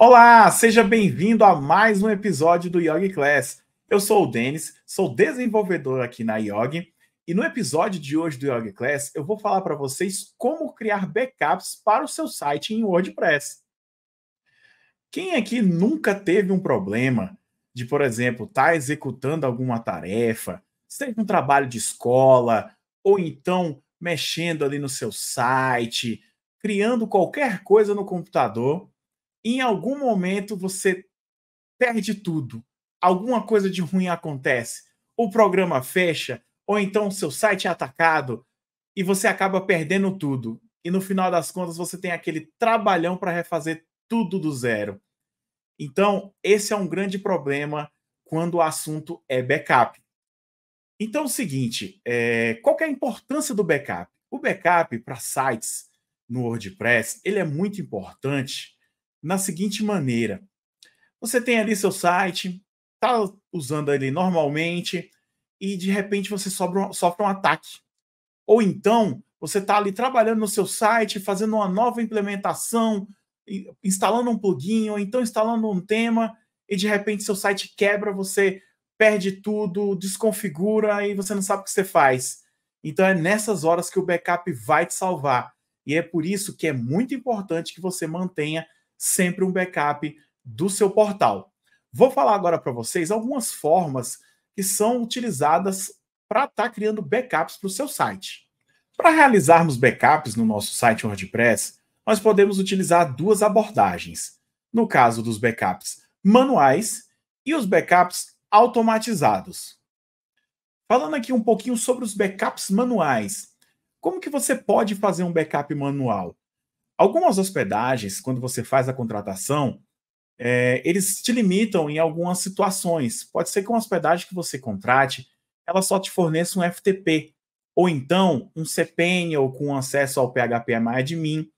Olá, seja bem-vindo a mais um episódio do Yogi Class. Eu sou o Denis, sou desenvolvedor aqui na Yogi, e no episódio de hoje do Yogi Class eu vou falar para vocês como criar backups para o seu site em WordPress. Quem aqui nunca teve um problema de, por exemplo, estar executando alguma tarefa, seja um trabalho de escola, ou então mexendo ali no seu site, criando qualquer coisa no computador, em algum momento você perde tudo, alguma coisa de ruim acontece, o programa fecha, ou então o seu site é atacado e você acaba perdendo tudo. E no final das contas você tem aquele trabalhão para refazer tudo do zero. Então, esse é um grande problema quando o assunto é backup. Então, é o seguinte, qual que é a importância do backup? O backup para sites no WordPress, ele é muito importante na seguinte maneira. Você tem ali seu site, está usando ele normalmente e de repente você sofre um ataque. Ou então você está ali trabalhando no seu site, fazendo uma nova implementação, instalando um plugin, ou então instalando um tema, e de repente seu site quebra, você perde tudo, desconfigura e você não sabe o que você faz. Então é nessas horas que o backup vai te salvar. E é por isso que é muito importante que você mantenha sempre um backup do seu portal. Vou falar agora para vocês algumas formas que são utilizadas para estar criando backups para o seu site. Para realizarmos backups no nosso site WordPress, nós podemos utilizar duas abordagens. No caso dos backups manuais e os backups automatizados. Falando aqui um pouquinho sobre os backups manuais. Como que você pode fazer um backup manual? Algumas hospedagens, quando você faz a contratação, eles te limitam em algumas situações. Pode ser que uma hospedagem que você contrate, ela só te forneça um FTP, ou então um cPanel com acesso ao PHP-admin.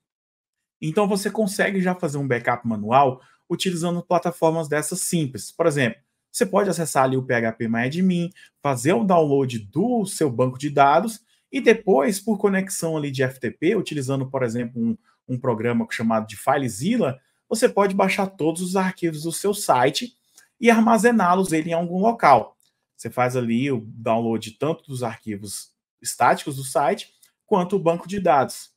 Então você consegue já fazer um backup manual utilizando plataformas dessas simples. Por exemplo, você pode acessar ali o PHP-admin, fazer o download do seu banco de dados e depois, por conexão ali de FTP, utilizando, por exemplo, um programa chamado de FileZilla, você pode baixar todos os arquivos do seu site e armazená-los em algum local. Você faz ali o download tanto dos arquivos estáticos do site quanto o banco de dados.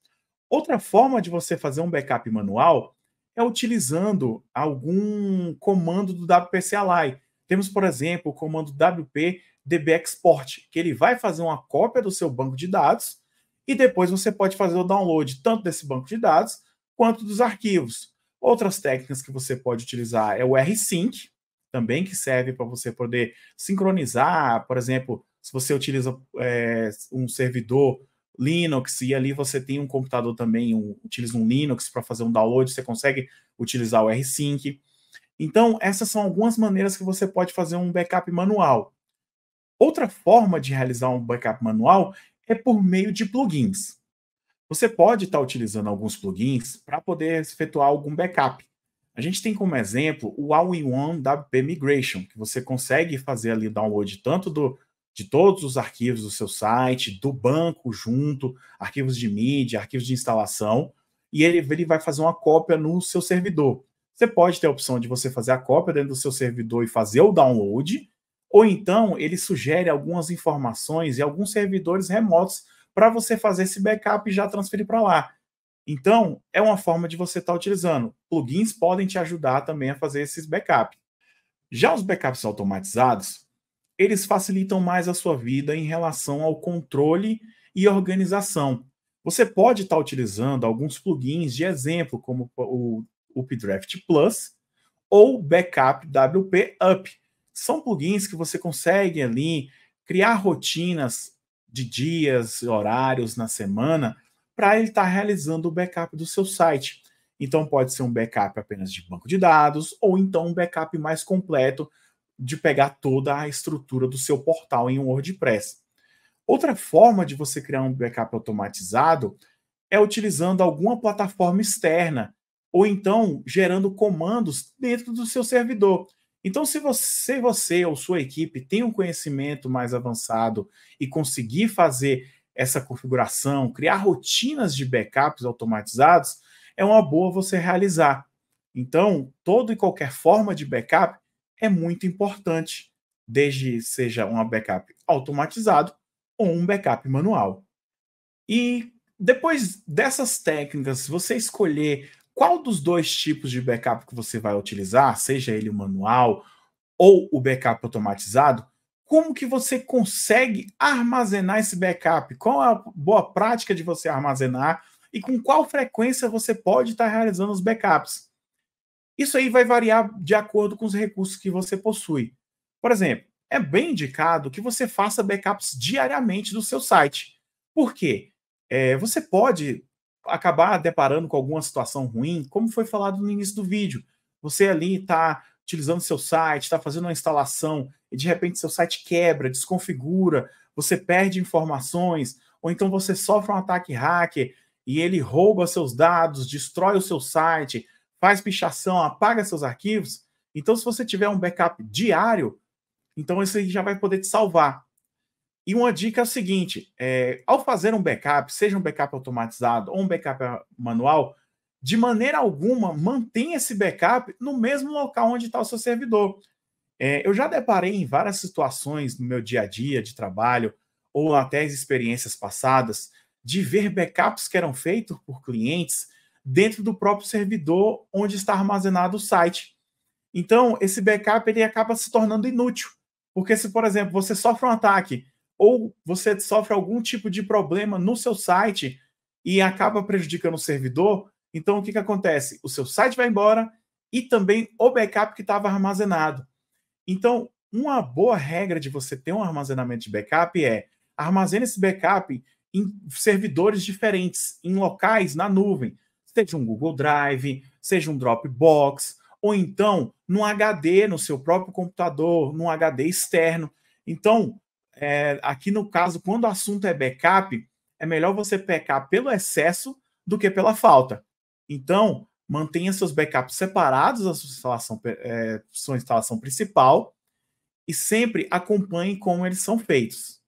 Outra forma de você fazer um backup manual é utilizando algum comando do WP-CLI. Temos, por exemplo, o comando WP dbexport, que ele vai fazer uma cópia do seu banco de dados e depois você pode fazer o download tanto desse banco de dados quanto dos arquivos. Outras técnicas que você pode utilizar é o rsync, também que serve para você poder sincronizar, por exemplo, se você utiliza um servidor Linux e ali você tem um computador também, utiliza um Linux para fazer um download, você consegue utilizar o rsync. Então, essas são algumas maneiras que você pode fazer um backup manual. Outra forma de realizar um backup manual é por meio de plugins. Você pode estar utilizando alguns plugins para poder efetuar algum backup. A gente tem como exemplo o All-in-One WP Migration, que você consegue fazer ali download tanto de todos os arquivos do seu site, do banco junto, arquivos de mídia, arquivos de instalação, e ele vai fazer uma cópia no seu servidor. Você pode ter a opção de você fazer a cópia dentro do seu servidor e fazer o download, ou então ele sugere algumas informações e alguns servidores remotos para você fazer esse backup e já transferir para lá. Então, é uma forma de você estar utilizando. Plugins podem te ajudar também a fazer esses backups. Já os backups automatizados, eles facilitam mais a sua vida em relação ao controle e organização. Você pode estar utilizando alguns plugins de exemplo, como o Updraft Plus ou Backup WP Up. São plugins que você consegue ali criar rotinas de dias, horários na semana para ele estar realizando o backup do seu site. Então pode ser um backup apenas de banco de dados ou então um backup mais completo de pegar toda a estrutura do seu portal em um WordPress. Outra forma de você criar um backup automatizado é utilizando alguma plataforma externa ou então gerando comandos dentro do seu servidor. Então, se você ou sua equipe tem um conhecimento mais avançado e conseguir fazer essa configuração, criar rotinas de backups automatizados, é uma boa você realizar. Então, toda e qualquer forma de backup é muito importante, desde seja um backup automatizado ou um backup manual. E depois dessas técnicas, se você escolher qual dos dois tipos de backup que você vai utilizar, seja ele o manual ou o backup automatizado, como que você consegue armazenar esse backup? Qual é a boa prática de você armazenar e com qual frequência você pode estar realizando os backups? Isso aí vai variar de acordo com os recursos que você possui. Por exemplo, é bem indicado que você faça backups diariamente do seu site. Por quê? Você pode acabar deparando com alguma situação ruim, como foi falado no início do vídeo. Você ali está utilizando seu site, está fazendo uma instalação e de repente seu site quebra, desconfigura, você perde informações, ou então você sofre um ataque hacker e ele rouba seus dados, destrói o seu site, faz pichação, apaga seus arquivos. Então, se você tiver um backup diário, então isso aí já vai poder te salvar. E uma dica é o seguinte: ao fazer um backup, seja um backup automatizado ou um backup manual, de maneira alguma mantenha esse backup no mesmo local onde está o seu servidor. Eu já deparei em várias situações no meu dia a dia de trabalho, ou até as experiências passadas, de ver backups que eram feitos por clientes dentro do próprio servidor onde está armazenado o site. Então, esse backup ele acaba se tornando inútil, porque se, por exemplo, você sofre um ataque ou você sofre algum tipo de problema no seu site e acaba prejudicando o servidor, então o que acontece? O seu site vai embora e também o backup que estava armazenado. Então, uma boa regra de você ter um armazenamento de backup é armazene esse backup em servidores diferentes, em locais na nuvem, seja um Google Drive, seja um Dropbox, ou então no HD, no seu próprio computador, num HD externo. Então, aqui no caso, quando o assunto é backup, é melhor você pecar pelo excesso do que pela falta. Então, mantenha seus backups separados da sua instalação principal e sempre acompanhe como eles são feitos.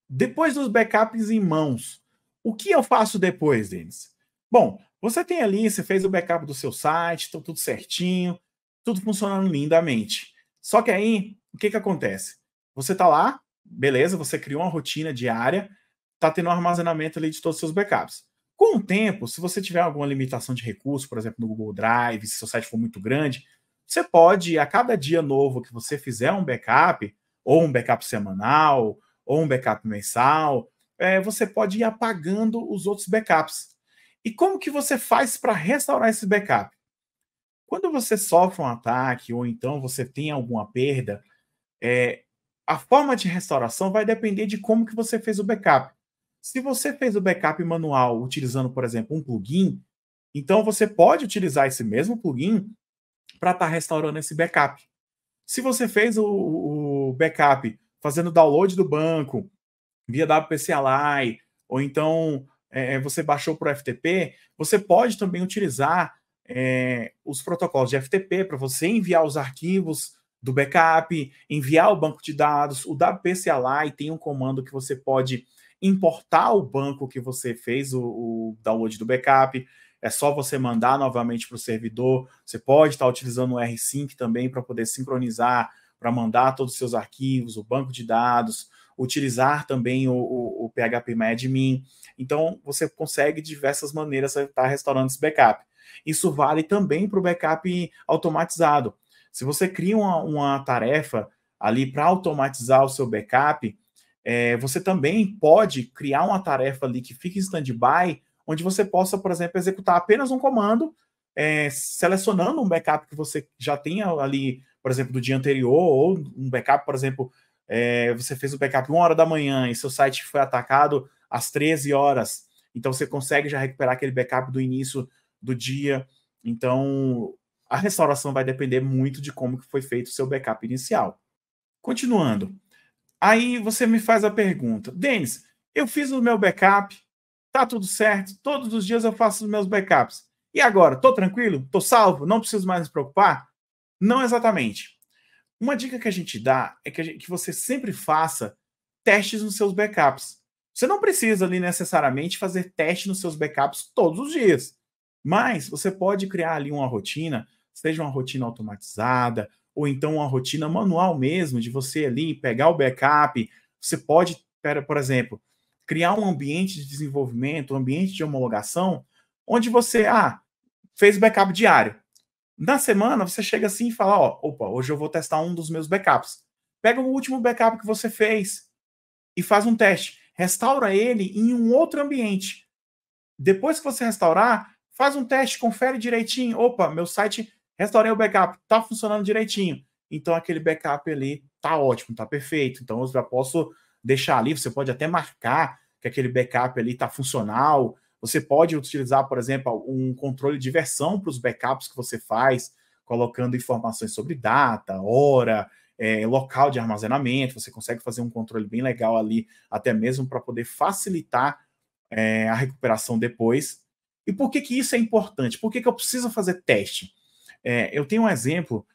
Depois dos backups em mãos, o que eu faço depois, Denis? Bom, você tem ali, você fez o backup do seu site, está tudo certinho, tudo funcionando lindamente. Só que aí, o que acontece? Você está lá, beleza, você criou uma rotina diária, está tendo um armazenamento ali de todos os seus backups. Com o tempo, se você tiver alguma limitação de recurso, por exemplo, no Google Drive, se seu site for muito grande, você pode, a cada dia novo que você fizer um backup, ou um backup semanal, ou um backup mensal, você pode ir apagando os outros backups. E como que você faz para restaurar esse backup? Quando você sofre um ataque ou então você tem alguma perda, a forma de restauração vai depender de como que você fez o backup. Se você fez o backup manual utilizando, por exemplo, um plugin, então você pode utilizar esse mesmo plugin para estar restaurando esse backup. Se você fez o backup fazendo download do banco via WPCLI, ou então você baixou para o FTP, você pode também utilizar os protocolos de FTP para você enviar os arquivos do backup, enviar o banco de dados. O WPCLI tem um comando que você pode importar o banco que você fez o download do backup. É só você mandar novamente para o servidor. Você pode estar utilizando o rsync também para poder sincronizar, para mandar todos os seus arquivos, o banco de dados, utilizar também o PHP-MyAdmin. Então, você consegue de diversas maneiras estar restaurando esse backup. Isso vale também para o backup automatizado. Se você cria uma tarefa ali para automatizar o seu backup, você também pode criar uma tarefa ali que fique em stand-by, onde você possa, por exemplo, executar apenas um comando, selecionando um backup que você já tenha ali, por exemplo, do dia anterior, ou um backup, por exemplo, você fez o backup 1 hora da manhã e seu site foi atacado às 13 horas. Então você consegue já recuperar aquele backup do início do dia. Então a restauração vai depender muito de como que foi feito o seu backup inicial. Continuando. Aí você me faz a pergunta: Denis, eu fiz o meu backup, tá tudo certo, todos os dias eu faço os meus backups. E agora, tô tranquilo? Tô salvo? Não preciso mais me preocupar? Não exatamente. Uma dica que a gente dá é que você sempre faça testes nos seus backups. Você não precisa ali necessariamente fazer teste nos seus backups todos os dias. Mas você pode criar ali uma rotina, seja uma rotina automatizada, ou então uma rotina manual mesmo, de você ali pegar o backup. Você pode, por exemplo, criar um ambiente de desenvolvimento, um ambiente de homologação, onde você, fez backup diário. Na semana, você chega assim e fala, opa, hoje eu vou testar um dos meus backups. Pega o último backup que você fez e faz um teste. Restaura ele em um outro ambiente. Depois que você restaurar, faz um teste, confere direitinho. Opa, meu site, restaurei o backup, tá funcionando direitinho. Então aquele backup ali tá ótimo, tá perfeito. Então eu já posso deixar ali, você pode até marcar que aquele backup ali tá funcional. Você pode utilizar, por exemplo, um controle de versão para os backups que você faz, colocando informações sobre data, hora, local de armazenamento. Você consegue fazer um controle bem legal ali, até mesmo para poder facilitar a recuperação depois. E por que isso é importante? Por que eu preciso fazer teste? Eu tenho um exemplo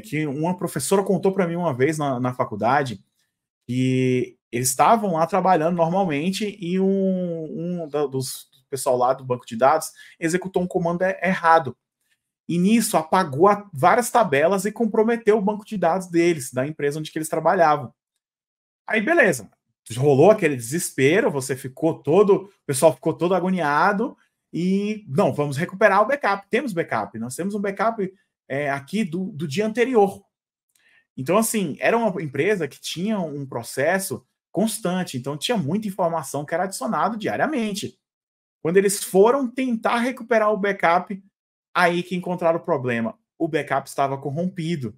que uma professora contou para mim uma vez na faculdade, que eles estavam lá trabalhando normalmente e dos pessoal lá do banco de dados executou um comando errado. E nisso apagou várias tabelas e comprometeu o banco de dados deles, da empresa onde que eles trabalhavam. Aí beleza, rolou aquele desespero, o pessoal ficou todo agoniado e não, vamos recuperar o backup. Temos backup, nós temos um backup aqui do dia anterior. Então, assim, era uma empresa que tinha um processo constante, então tinha muita informação que era adicionado diariamente. Quando eles foram tentar recuperar o backup, aí que encontraram o problema. O backup estava corrompido.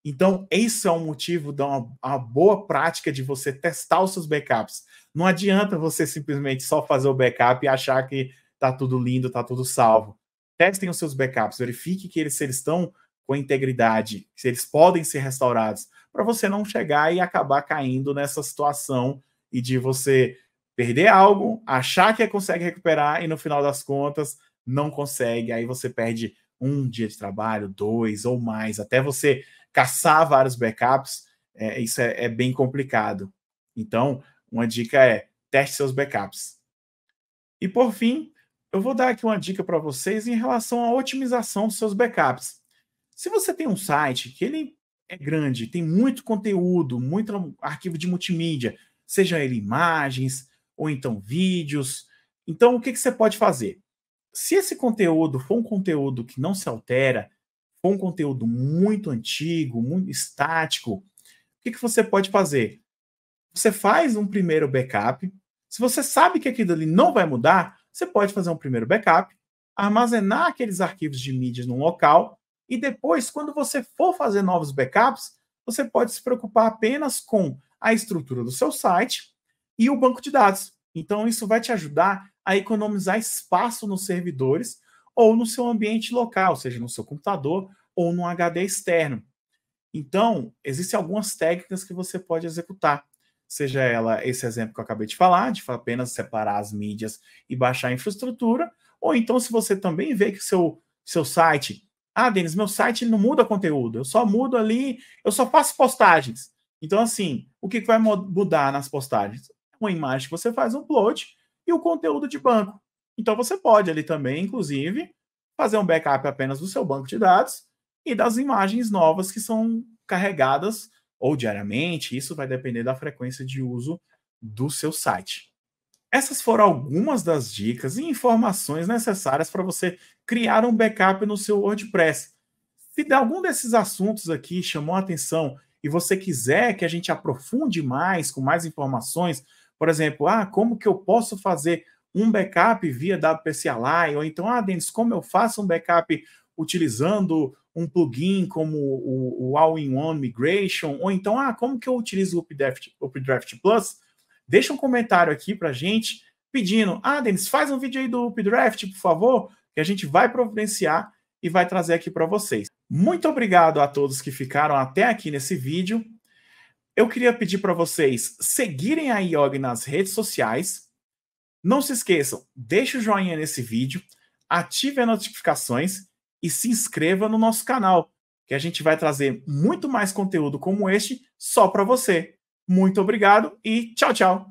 Então, esse é um motivo de uma boa prática de você testar os seus backups. Não adianta você simplesmente só fazer o backup e achar que está tudo lindo, está tudo salvo. Testem os seus backups, verifique que se eles estão com integridade, se eles podem ser restaurados, para você não chegar e acabar caindo nessa situação e de você perder algo, achar que consegue recuperar e no final das contas não consegue. Aí você perde um dia de trabalho, 2 ou mais, até você caçar vários backups. Isso é bem complicado. Então, uma dica é teste seus backups. E por fim, eu vou dar aqui uma dica para vocês em relação à otimização dos seus backups. Se você tem um site que ele é grande, tem muito conteúdo, muito arquivo de multimídia, seja ele imagens ou então vídeos, então o que você pode fazer? Se esse conteúdo for um conteúdo que não se altera, for um conteúdo muito antigo, muito estático, o que você pode fazer? Você faz um primeiro backup. Se você sabe que aquilo ali não vai mudar, você pode fazer um primeiro backup, armazenar aqueles arquivos de mídia num local e depois, quando você for fazer novos backups, você pode se preocupar apenas com a estrutura do seu site e o banco de dados. Então, isso vai te ajudar a economizar espaço nos servidores ou no seu ambiente local, seja no seu computador ou no HD externo. Então, existem algumas técnicas que você pode executar. Seja ela esse exemplo que eu acabei de falar, de apenas separar as mídias e baixar a infraestrutura, ou então se você também vê que seu site, Denis, meu site ele não muda conteúdo, eu só mudo ali, eu só faço postagens. Então, assim, o que vai mudar nas postagens? Uma imagem que você faz um upload e o conteúdo de banco. Então, você pode ali também, inclusive, fazer um backup apenas do seu banco de dados e das imagens novas que são carregadas ou diariamente. Isso vai depender da frequência de uso do seu site. Essas foram algumas das dicas e informações necessárias para você criar um backup no seu WordPress. Se algum desses assuntos aqui chamou a atenção e você quiser que a gente aprofunde mais, com mais informações, por exemplo, como que eu posso fazer um backup via WPCLI, ou então, Denis, como eu faço um backup utilizando um plugin como o All-in-One Migration, ou então, como que eu utilizo o Updraft Plus? Deixa um comentário aqui para a gente pedindo, Denis, faz um vídeo aí do Updraft, por favor, que a gente vai providenciar e vai trazer aqui para vocês. Muito obrigado a todos que ficaram até aqui nesse vídeo. Eu queria pedir para vocês seguirem a IOG nas redes sociais. Não se esqueçam, deixe o joinha nesse vídeo, ative as notificações e se inscreva no nosso canal, que a gente vai trazer muito mais conteúdo como este só para você. Muito obrigado e tchau, tchau!